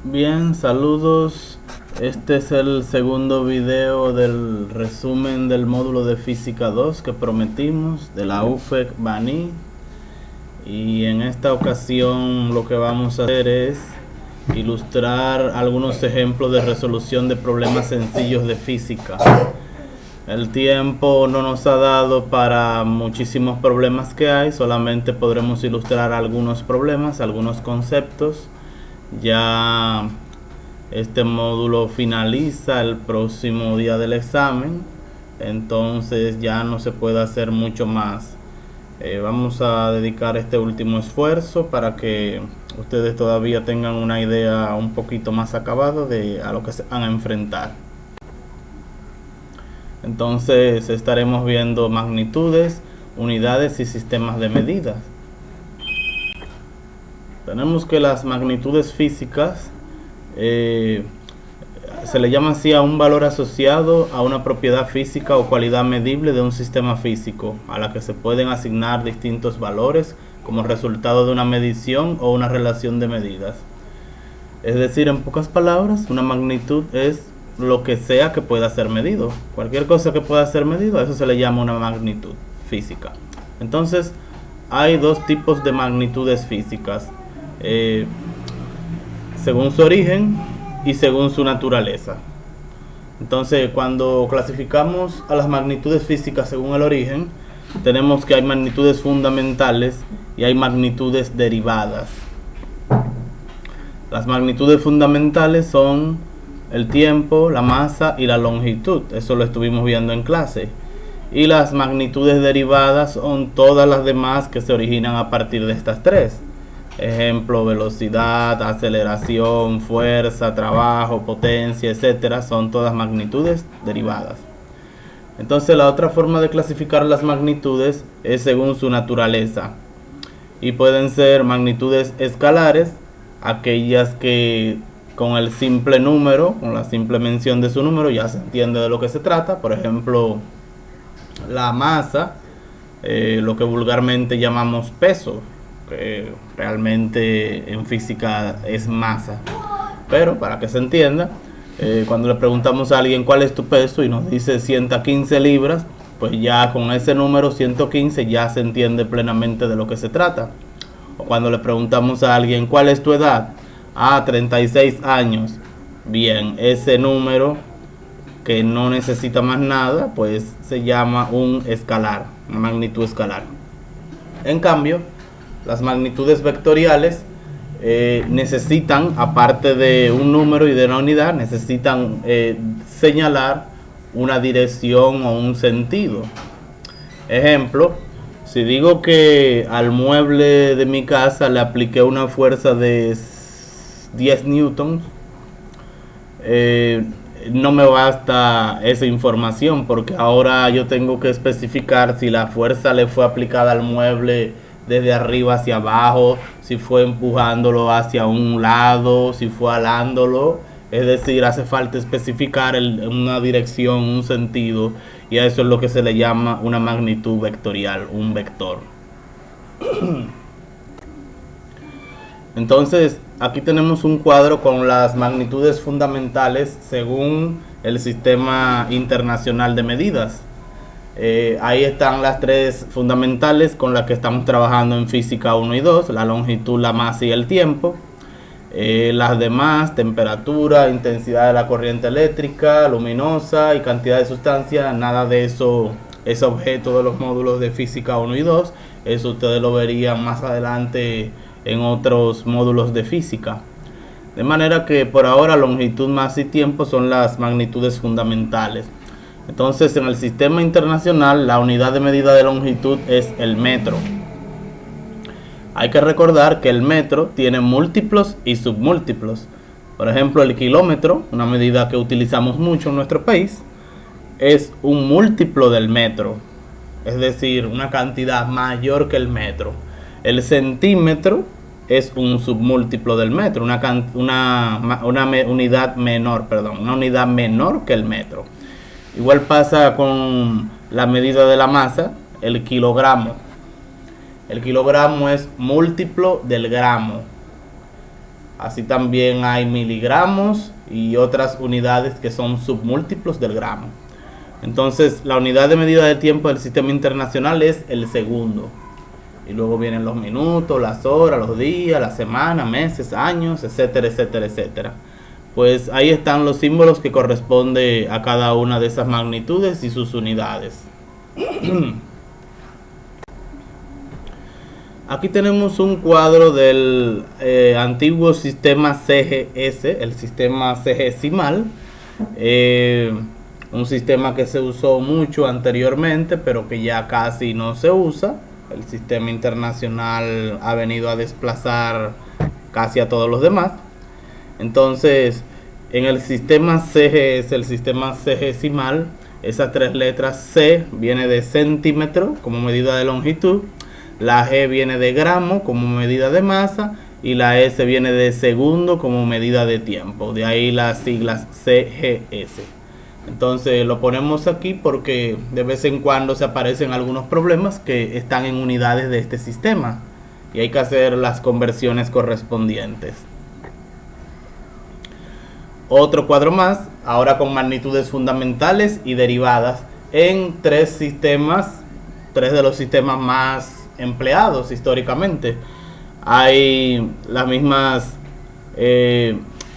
Bien, saludos. Este es el segundo video del resumen del módulo de Física 2 que prometimos de la UFEC Baní. Y en esta ocasión lo que vamos a hacer es ilustrar algunos ejemplos de resolución de problemas sencillos de física. El tiempo no nos ha dado para muchísimos problemas que hay, solamente podremos ilustrar algunos problemas, algunos conceptos. Ya este módulo finaliza el próximo día del examen, entonces ya no se puede hacer mucho más. Vamos a dedicar este último esfuerzo para que ustedes todavía tengan una idea un poquito más acabada de a lo que se van a enfrentar. Entonces estaremos viendo magnitudes, unidades y sistemas de medidas. Tenemos que las magnitudes físicas se le llama así a un valor asociado a una propiedad física o cualidad medible de un sistema físico, a la que se pueden asignar distintos valores como resultado de una medición o una relación de medidas. Es decir, en pocas palabras, una magnitud es lo que sea que pueda ser medido. Cualquier cosa que pueda ser medido, a eso se le llama una magnitud física. Entonces, hay dos tipos de magnitudes físicas, según su origen y según su naturaleza. Entonces, cuando clasificamos a las magnitudes físicas según el origen, tenemos que hay magnitudes fundamentales y hay magnitudes derivadas. Las magnitudes fundamentales son el tiempo, la masa y la longitud. Eso lo estuvimos viendo en clase. Y las magnitudes derivadas son todas las demás que se originan a partir de estas tres. Ejemplo, velocidad, aceleración, fuerza, trabajo, potencia, etcétera, son todas magnitudes derivadas. Entonces, la otra forma de clasificar las magnitudes es según su naturaleza. Y pueden ser magnitudes escalares, aquellas que con el simple número, con la simple mención de su número, ya se entiende de lo que se trata. Por ejemplo, la masa, lo que vulgarmente llamamos peso, que realmente en física es masa, pero para que se entienda, cuando le preguntamos a alguien cuál es tu peso y nos dice 115 libras, pues ya con ese número 115 ya se entiende plenamente de lo que se trata. O cuando le preguntamos a alguien cuál es tu edad, 36 años, bien, ese número que no necesita más nada, pues se llama un escalar, una magnitud escalar. En cambio, las magnitudes vectoriales necesitan, aparte de un número y de una unidad, necesitan señalar una dirección o un sentido. Ejemplo, si digo que al mueble de mi casa le apliqué una fuerza de 10 newtons, no me basta esa información, porque ahora yo tengo que especificar si la fuerza le fue aplicada al mueble desde arriba hacia abajo, si fue empujándolo hacia un lado, si fue alándolo. Es decir, hace falta especificar una dirección, un sentido, y a eso es lo que se le llama una magnitud vectorial, un vector. Entonces, aquí tenemos un cuadro con las magnitudes fundamentales según el Sistema Internacional de Medidas. Ahí están las tres fundamentales con las que estamos trabajando en física 1 y 2, la longitud, la masa y el tiempo. Las demás, temperatura, intensidad de la corriente eléctrica, luminosa y cantidad de sustancia, nada de eso es objeto de los módulos de física 1 y 2. Eso ustedes lo verían más adelante en otros módulos de física. De manera que por ahora longitud, masa y tiempo son las magnitudes fundamentales. Entonces, en el sistema internacional, la unidad de medida de longitud es el metro. Hay que recordar que el metro tiene múltiplos y submúltiplos. Por ejemplo, el kilómetro, una medida que utilizamos mucho en nuestro país, es un múltiplo del metro, es decir, una cantidad mayor que el metro. El centímetro es un submúltiplo del metro, una unidad menor que el metro. Igual pasa con la medida de la masa, el kilogramo. El kilogramo es múltiplo del gramo. Así también hay miligramos y otras unidades que son submúltiplos del gramo. Entonces, la unidad de medida de tiempo del sistema internacional es el segundo. Y luego vienen los minutos, las horas, los días, las semanas, meses, años, etcétera, etcétera, etcétera. Pues ahí están los símbolos que corresponden a cada una de esas magnitudes y sus unidades. Aquí tenemos un cuadro del antiguo sistema CGS, el sistema CGesimal, un sistema que se usó mucho anteriormente, pero que ya casi no se usa. El sistema internacional ha venido a desplazar casi a todos los demás. Entonces, en el sistema CGS, el sistema CGesimal, esas tres letras C viene de centímetro como medida de longitud, la G viene de gramo como medida de masa y la S viene de segundo como medida de tiempo. De ahí las siglas CGS. Entonces lo ponemos aquí porque de vez en cuando se aparecen algunos problemas que están en unidades de este sistema y hay que hacer las conversiones correspondientes. Otro cuadro más, ahora con magnitudes fundamentales y derivadas en tres de los sistemas más empleados históricamente. Hay las mismas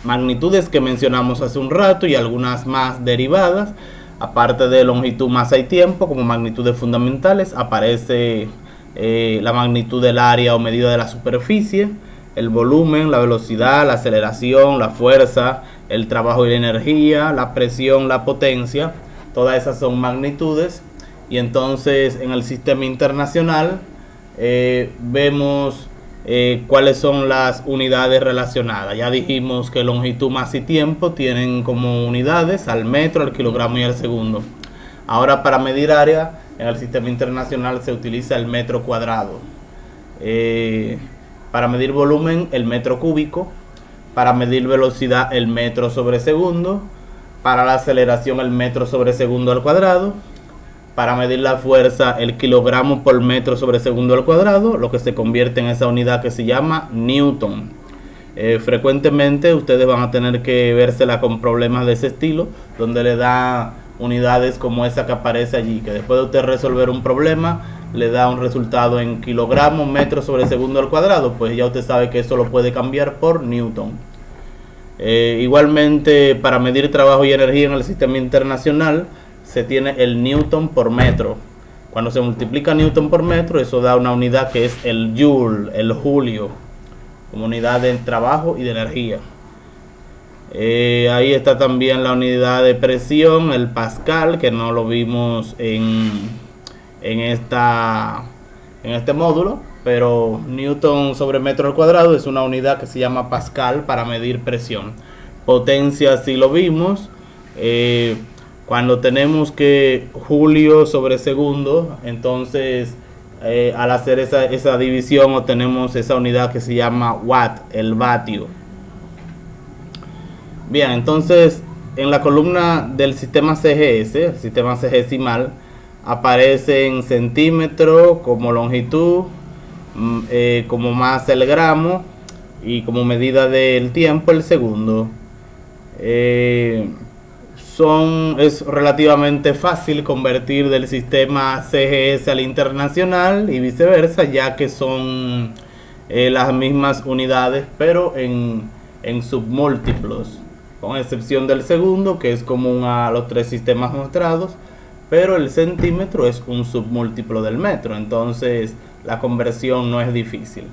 magnitudes que mencionamos hace un rato y algunas más derivadas. Aparte de longitud, masa y tiempo como magnitudes fundamentales, aparece la magnitud del área o medida de la superficie, el volumen, la velocidad, la aceleración, la fuerza, el trabajo y la energía, la presión, la potencia. Todas esas son magnitudes. Y entonces en el sistema internacional vemos cuáles son las unidades relacionadas. Ya dijimos que longitud, masa y tiempo tienen como unidades al metro, al kilogramo y al segundo. Ahora, para medir área en el sistema internacional se utiliza el metro cuadrado. Para medir volumen, el metro cúbico. Para medir velocidad, el metro sobre segundo. Para la aceleración, el metro sobre segundo al cuadrado. Para medir la fuerza, el kilogramo por metro sobre segundo al cuadrado, lo que se convierte en esa unidad que se llama Newton. Frecuentemente ustedes van a tener que vérsela con problemas de ese estilo, donde le da unidades como esa que aparece allí, que después de usted resolver un problema, le da un resultado en kilogramos, metro sobre segundo al cuadrado, pues ya usted sabe que eso lo puede cambiar por Newton. Igualmente, para medir trabajo y energía en el sistema internacional, se tiene el Newton por metro. Cuando se multiplica Newton por metro, eso da una unidad que es el Joule, el julio, como unidad de trabajo y de energía. Ahí está también la unidad de presión, el Pascal, que no lo vimos en este módulo, pero Newton sobre metro al cuadrado es una unidad que se llama Pascal para medir presión. Potencia sí lo vimos. Cuando tenemos que julio sobre segundo, entonces al hacer esa división obtenemos esa unidad que se llama watt, el vatio. Bien, entonces en la columna del sistema CGS, el sistema CGesimal, aparece en centímetro como longitud, como masa el gramo y como medida del tiempo el segundo. Es relativamente fácil convertir del sistema CGS al internacional y viceversa, ya que son las mismas unidades, pero en submúltiplos, con excepción del segundo, que es común a los tres sistemas mostrados, pero el centímetro es un submúltiplo del metro, entonces la conversión no es difícil.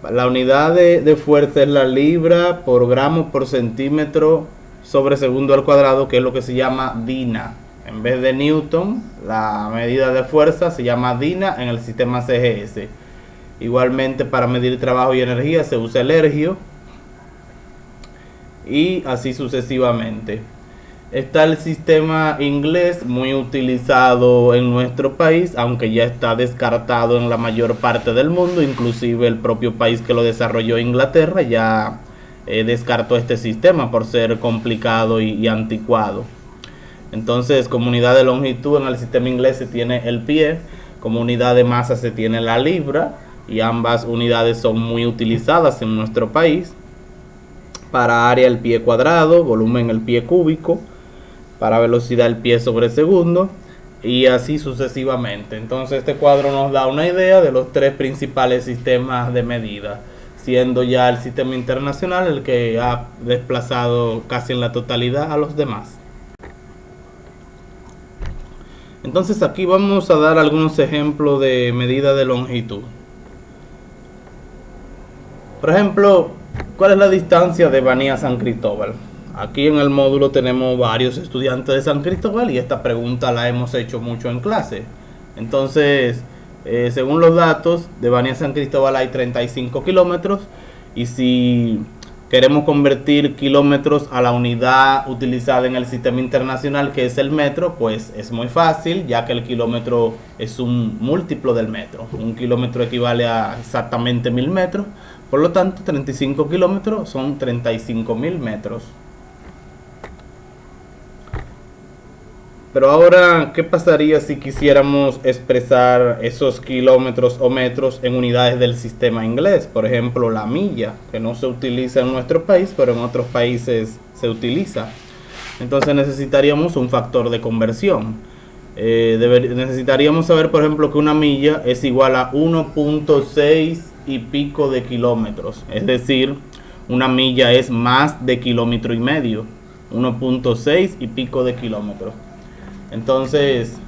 La unidad de fuerza es la libra por gramo por centímetro sobre segundo al cuadrado, que es lo que se llama DINA. En vez de Newton, la medida de fuerza se llama DINA en el sistema CGS. Igualmente, para medir trabajo y energía se usa el ergio, y así sucesivamente. Está el sistema inglés, muy utilizado en nuestro país, aunque ya está descartado en la mayor parte del mundo. Inclusive el propio país que lo desarrolló, Inglaterra, ya descartó este sistema por ser complicado y anticuado. Entonces, como unidad de longitud en el sistema inglés se tiene el pie, como unidad de masa se tiene la libra, y ambas unidades son muy utilizadas en nuestro país. Para área el pie cuadrado, volumen el pie cúbico, para velocidad el pie sobre segundo y así sucesivamente. Entonces este cuadro nos da una idea de los tres principales sistemas de medida, siendo ya el sistema internacional el que ha desplazado casi en la totalidad a los demás. Entonces aquí vamos a dar algunos ejemplos de medida de longitud. Por ejemplo, ¿cuál es la distancia de Baní a San Cristóbal? Aquí en el módulo tenemos varios estudiantes de San Cristóbal y esta pregunta la hemos hecho mucho en clase. Entonces, según los datos, de Baní a San Cristóbal hay 35 kilómetros y si queremos convertir kilómetros a la unidad utilizada en el sistema internacional, que es el metro, pues es muy fácil, ya que el kilómetro es un múltiplo del metro. Un kilómetro equivale a exactamente 1000 metros, por lo tanto 35 kilómetros son 35.000 metros. Pero ahora, ¿qué pasaría si quisiéramos expresar esos kilómetros o metros en unidades del sistema inglés? Por ejemplo, la milla, que no se utiliza en nuestro país, pero en otros países se utiliza. Entonces necesitaríamos un factor de conversión. Necesitaríamos saber, por ejemplo, que una milla es igual a 1.6 y pico de kilómetros. Es decir, una milla es más de kilómetro y medio. 1.6 y pico de kilómetros. Entonces,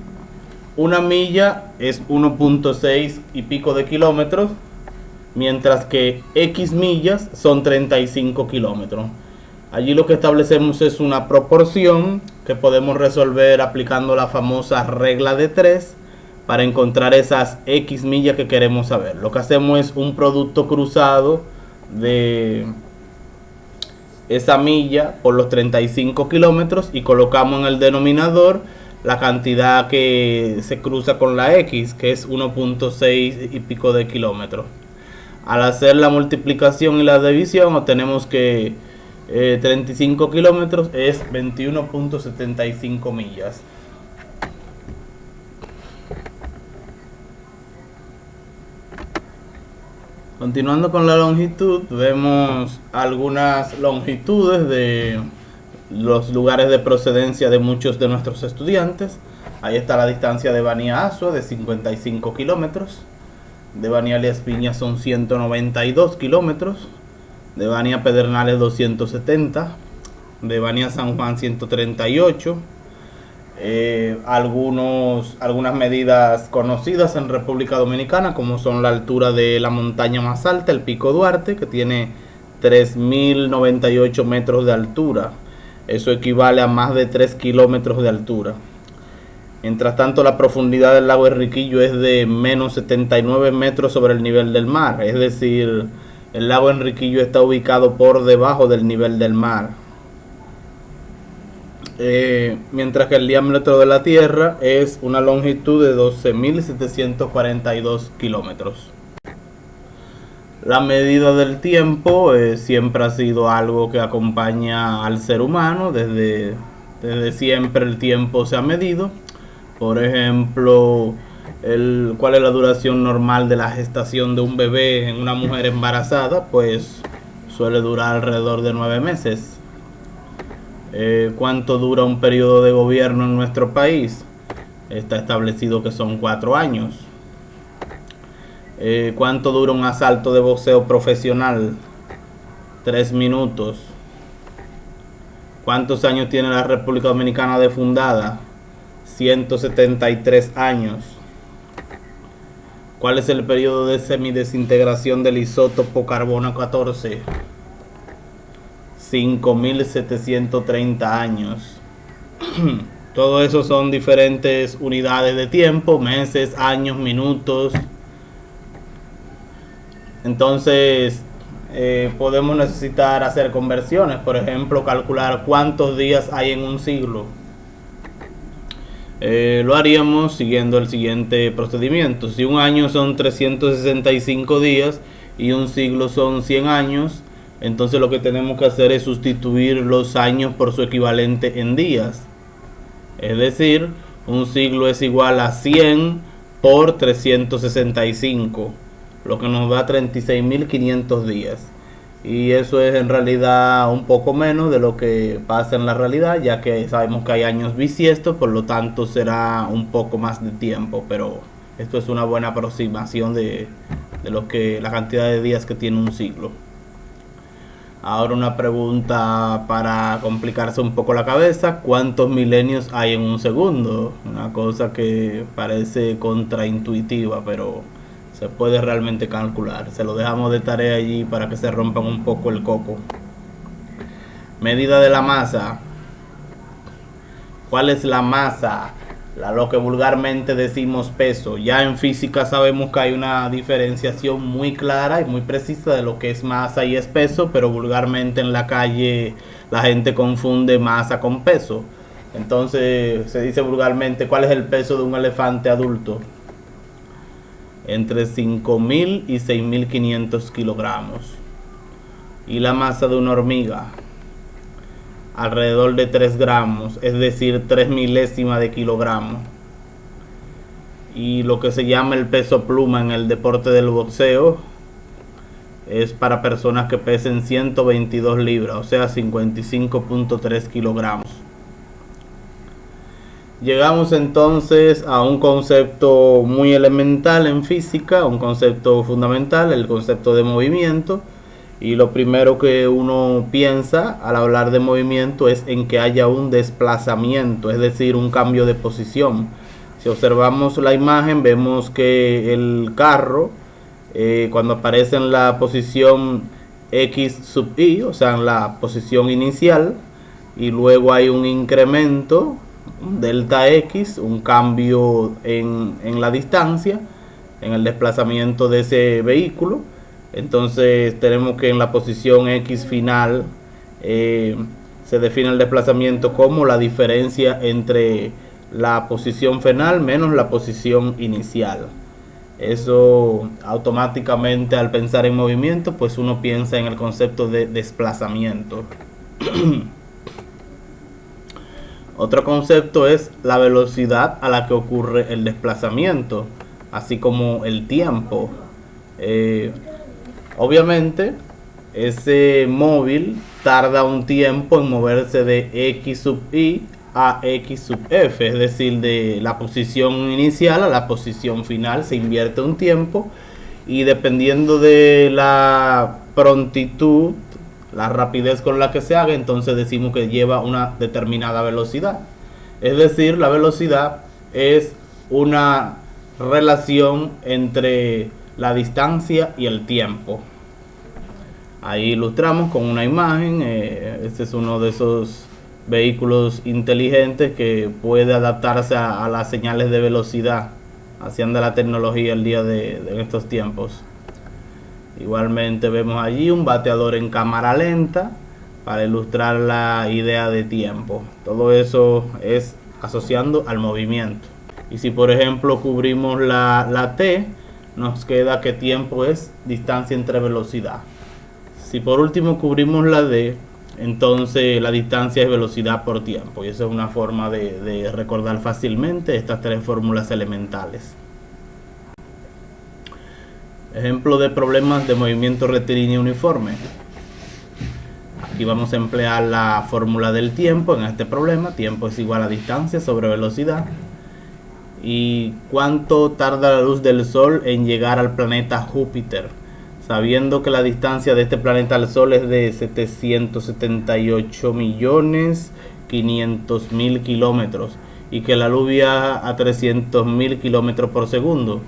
una milla es 1.6 y pico de kilómetros, mientras que X millas son 35 kilómetros. Allí lo que establecemos es una proporción que podemos resolver aplicando la famosa regla de 3 para encontrar esas X millas que queremos saber. Lo que hacemos es un producto cruzado de esa milla por los 35 kilómetros y colocamos en el denominador la cantidad que se cruza con la X, que es 1.6 y pico de kilómetros. Al hacer la multiplicación y la división obtenemos que 35 kilómetros es 21.75 millas. Continuando con la longitud, vemos algunas longitudes de los lugares de procedencia de muchos de nuestros estudiantes. Ahí está la distancia de Baní a Asua, de 55 kilómetros. De Baní a Elías Piñas son 192 kilómetros. De Baní a Pedernales 270. De Baní a San Juan 138. Algunas medidas conocidas en República Dominicana, como son la altura de la montaña más alta, el Pico Duarte, que tiene 3.098 metros de altura. Eso equivale a más de 3 kilómetros de altura. Mientras tanto, la profundidad del lago Enriquillo es de menos 79 metros sobre el nivel del mar. Es decir, el lago Enriquillo está ubicado por debajo del nivel del mar. Mientras que el diámetro de la Tierra es una longitud de 12.742 kilómetros. La medida del tiempo siempre ha sido algo que acompaña al ser humano. Desde siempre el tiempo se ha medido. Por ejemplo, ¿cuál es la duración normal de la gestación de un bebé en una mujer embarazada? Pues suele durar alrededor de 9 meses. ¿Cuánto dura un periodo de gobierno en nuestro país? Está establecido que son 4 años. ¿Cuánto dura un asalto de boxeo profesional? 3 minutos. ¿Cuántos años tiene la República Dominicana de fundada? 173 años. ¿Cuál es el periodo de semidesintegración del isótopo carbono 14? 5.730 años. Todo eso son diferentes unidades de tiempo, meses, años, minutos. Entonces podemos necesitar hacer conversiones. Por ejemplo, calcular cuántos días hay en un siglo. Lo haríamos siguiendo el siguiente procedimiento. Si un año son 365 días y un siglo son 100 años, entonces lo que tenemos que hacer es sustituir los años por su equivalente en días. Es decir, un siglo es igual a 100 por 365. lo que nos da 36.500 días. Y eso es en realidad un poco menos de lo que pasa en la realidad, ya que sabemos que hay años bisiestos, por lo tanto será un poco más de tiempo, pero esto es una buena aproximación de lo que la cantidad de días que tiene un siglo. Ahora una pregunta para complicarse un poco la cabeza: ¿cuántos milenios hay en un segundo? Una cosa que parece contraintuitiva, pero se puede realmente calcular. Se lo dejamos de tarea allí para que se rompan un poco el coco. Medida de la masa. ¿Cuál es la masa? Lo que vulgarmente decimos peso. Ya en física sabemos que hay una diferenciación muy clara y muy precisa de lo que es masa y es peso, pero vulgarmente en la calle la gente confunde masa con peso. Entonces se dice vulgarmente: ¿cuál es el peso de un elefante adulto? Entre 5.000 y 6.500 kilogramos. Y la masa de una hormiga, alrededor de 3 gramos, es decir, 3 milésimas de kilogramo. Y lo que se llama el peso pluma en el deporte del boxeo es para personas que pesen 122 libras, o sea, 55.3 kilogramos. Llegamos entonces a un concepto muy elemental en física, un concepto fundamental, el concepto de movimiento. Y lo primero que uno piensa al hablar de movimiento es en que haya un desplazamiento, es decir, un cambio de posición. Si observamos la imagen, vemos que el carro, cuando aparece en la posición X sub I, o sea, en la posición inicial, y luego hay un incremento, delta X, un cambio en la distancia, en el desplazamiento de ese vehículo. Entonces tenemos que en la posición X final se define el desplazamiento como la diferencia entre la posición final menos la posición inicial. Eso automáticamente, al pensar en movimiento, pues uno piensa en el concepto de desplazamiento. Otro concepto es la velocidad a la que ocurre el desplazamiento, así como el tiempo. Obviamente, ese móvil tarda un tiempo en moverse de X sub I a X sub F, es decir, de la posición inicial a la posición final se invierte un tiempo, y dependiendo de la prontitud, la rapidez con la que se haga, entonces decimos que lleva una determinada velocidad. Es decir, la velocidad es una relación entre la distancia y el tiempo. Ahí ilustramos con una imagen. Este es uno de esos vehículos inteligentes que puede adaptarse a las señales de velocidad, haciendo la tecnología el día de estos tiempos. Igualmente vemos allí un bateador en cámara lenta para ilustrar la idea de tiempo. Todo eso es asociando al movimiento. Y si por ejemplo cubrimos la T, nos queda que tiempo es distancia entre velocidad. Si por último cubrimos la D, entonces la distancia es velocidad por tiempo. Y esa es una forma de recordar fácilmente estas tres fórmulas elementales. Ejemplo de problemas de movimiento rectilíneo uniforme. Aquí vamos a emplear la fórmula del tiempo en este problema. Tiempo es igual a distancia sobre velocidad. ¿Y cuánto tarda la luz del Sol en llegar al planeta Júpiter? Sabiendo que la distancia de este planeta al Sol es de 778.500.000 kilómetros y que la luz viaja a 300.000 kilómetros por segundo.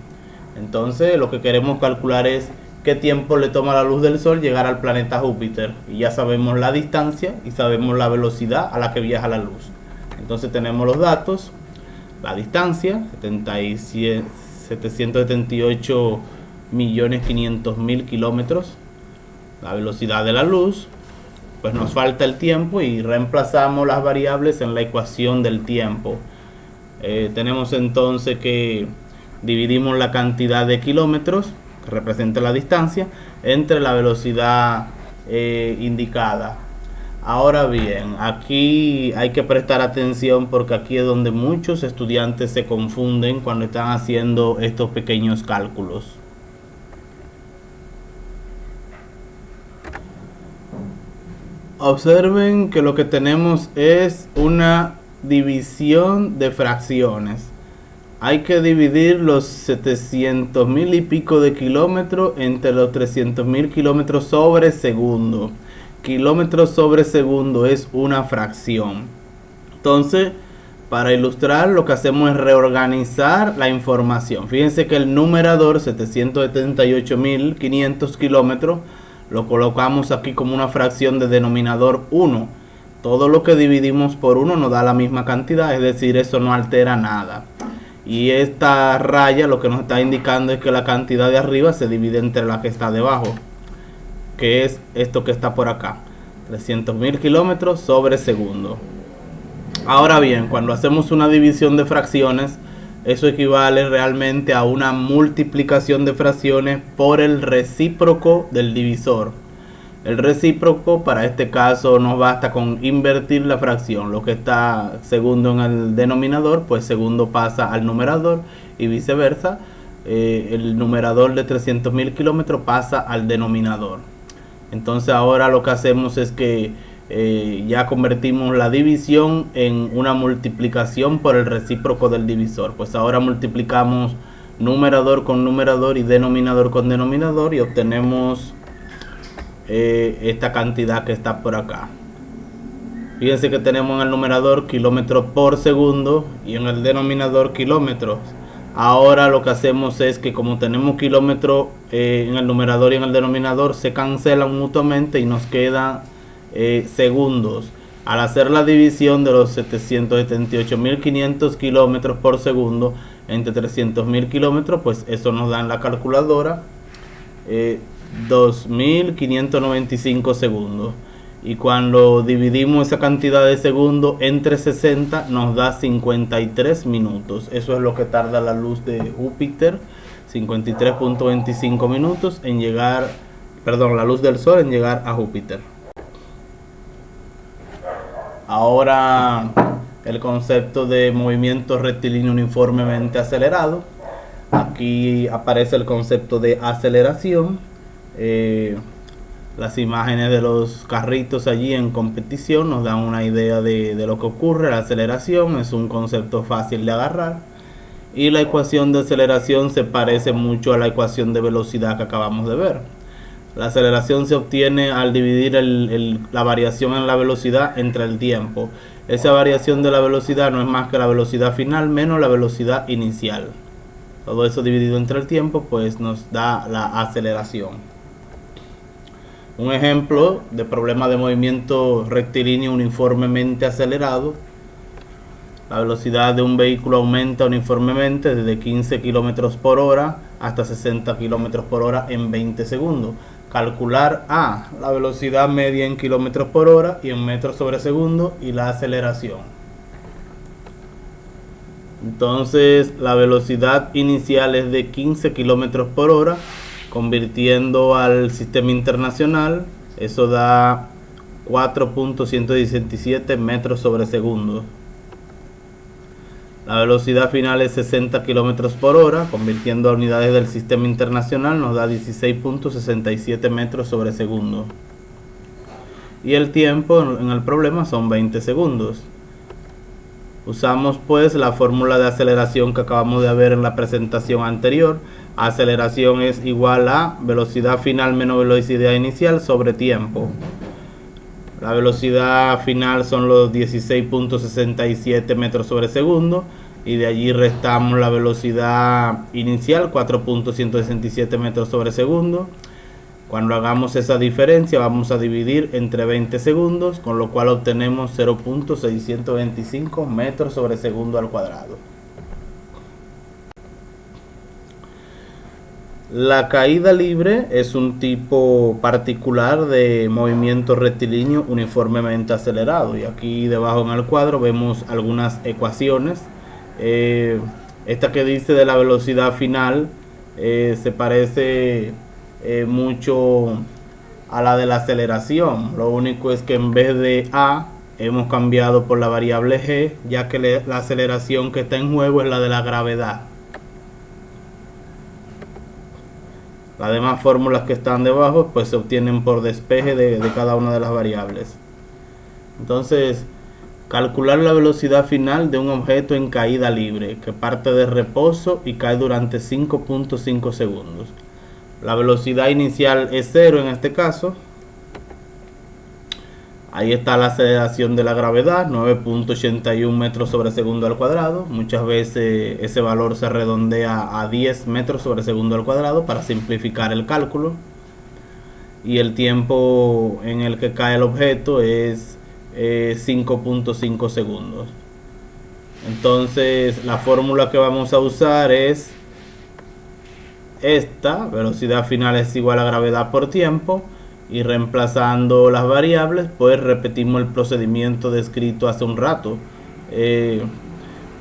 Entonces lo que queremos calcular es qué tiempo le toma a la luz del Sol llegar al planeta Júpiter. Y ya sabemos la distancia y sabemos la velocidad a la que viaja la luz. Entonces tenemos los datos. La distancia, 778.500.000 kilómetros. La velocidad de la luz, pues nos falta el tiempo y reemplazamos las variables en la ecuación del tiempo. Tenemos entonces que dividimos la cantidad de kilómetros que representa la distancia entre la velocidad indicada. Ahora bien, aquí hay que prestar atención porque aquí es donde muchos estudiantes se confunden cuando están haciendo estos pequeños cálculos. Observen que lo que tenemos es una división de fracciones. Hay que dividir los 700.000 y pico de kilómetros entre los 300.000 kilómetros sobre segundo. Kilómetros sobre segundo es una fracción. Entonces, para ilustrar, lo que hacemos es reorganizar la información. Fíjense que el numerador, 778.500 kilómetros, lo colocamos aquí como una fracción de denominador 1. Todo lo que dividimos por 1 nos da la misma cantidad, es decir, eso no altera nada. Y esta raya lo que nos está indicando es que la cantidad de arriba se divide entre la que está debajo, que es esto que está por acá, 300.000 kilómetros sobre segundo. Ahora bien, cuando hacemos una división de fracciones, eso equivale realmente a una multiplicación de fracciones por el recíproco del divisor. El recíproco para este caso nos basta con invertir la fracción. Lo que está segundo en el denominador, pues segundo pasa al numerador y viceversa. El numerador de 300.000 kilómetros pasa al denominador. Entonces ahora lo que hacemos es que ya convertimos la división en una multiplicación por el recíproco del divisor. Pues ahora multiplicamos numerador con numerador y denominador con denominador y obtenemos esta cantidad que está por acá. Fíjense que tenemos en el numerador kilómetros por segundo y en el denominador kilómetros. Ahora lo que hacemos es que como tenemos kilómetros en el numerador y en el denominador, se cancelan mutuamente y nos quedan segundos. Al hacer la división de los 778.500 kilómetros por segundo entre 300.000 kilómetros, pues eso nos da en la calculadora 2.595 segundos. Y cuando dividimos esa cantidad de segundos entre 60 nos da 53 minutos. Eso es lo que tarda la luz de Júpiter, 53.25 minutos en llegar, perdón, la luz del Sol en llegar a Júpiter. Ahora el concepto de movimiento rectilíneo uniformemente acelerado. Aquí aparece el concepto de aceleración. Las imágenes de los carritos allí en competición nos dan una idea de lo que ocurre. La aceleración es un concepto fácil de agarrar y la ecuación de aceleración se parece mucho a la ecuación de velocidad que acabamos de ver. La aceleración se obtiene al dividir la variación en la velocidad entre el tiempo. Esa variación de la velocidad no es más que la velocidad final menos la velocidad inicial. Todo eso dividido entre el tiempo pues nos da la aceleración. Un ejemplo de problema de movimiento rectilíneo uniformemente acelerado. La velocidad de un vehículo aumenta uniformemente desde 15 km por hora hasta 60 km por hora en 20 segundos. Calcular A, la velocidad media en kilómetros por hora y en metros sobre segundo, y la aceleración. Entonces la velocidad inicial es de 15 km por hora, convirtiendo al sistema internacional, eso da 4.117 metros sobre segundo. La velocidad final es 60 km por hora, convirtiendo a unidades del sistema internacional nos da 16.67 metros sobre segundo. Y el tiempo en el problema son 20 segundos. Usamos pues la fórmula de aceleración que acabamos de ver en la presentación anterior. Aceleración es igual a velocidad final menos velocidad inicial sobre tiempo. La velocidad final son los 16.67 metros sobre segundo y de allí restamos la velocidad inicial, 4.167 metros sobre segundo. Cuando hagamos esa diferencia vamos a dividir entre 20 segundos, con lo cual obtenemos 0.625 metros sobre segundo al cuadrado. La caída libre es un tipo particular de movimiento rectilíneo uniformemente acelerado, y aquí debajo en el cuadro vemos algunas ecuaciones. Esta que dice de la velocidad final se parece mucho a la de la aceleración. Lo único es que en vez de A hemos cambiado por la variable G, ya que la aceleración que está en juego es la de la gravedad. Las demás fórmulas que están debajo pues se obtienen por despeje de cada una de las variables. Entonces, calcular la velocidad final de un objeto en caída libre que parte de reposo y cae durante 5.5 segundos. La velocidad inicial es 0 en este caso. Ahí está la aceleración de la gravedad, 9.81 metros sobre segundo al cuadrado. Muchas veces ese valor se redondea a 10 metros sobre segundo al cuadrado para simplificar el cálculo. Y el tiempo en el que cae el objeto es 5.5 segundos. Entonces la fórmula que vamos a usar es esta: velocidad final es igual a gravedad por tiempo, y reemplazando las variables pues repetimos el procedimiento descrito hace un rato.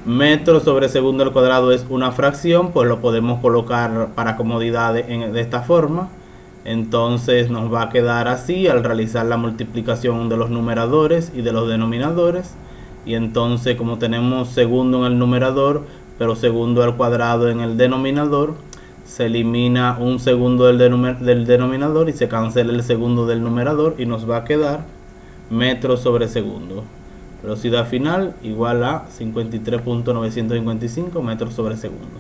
Metros sobre segundo al cuadrado es una fracción, pues lo podemos colocar para comodidad de esta forma. Entonces nos va a quedar así al realizar la multiplicación de los numeradores y de los denominadores. Y entonces, como tenemos segundo en el numerador pero segundo al cuadrado en el denominador, se elimina un segundo del denominador y se cancela el segundo del numerador, y nos va a quedar metros sobre segundo. Velocidad final igual a 53.955 metros sobre segundo.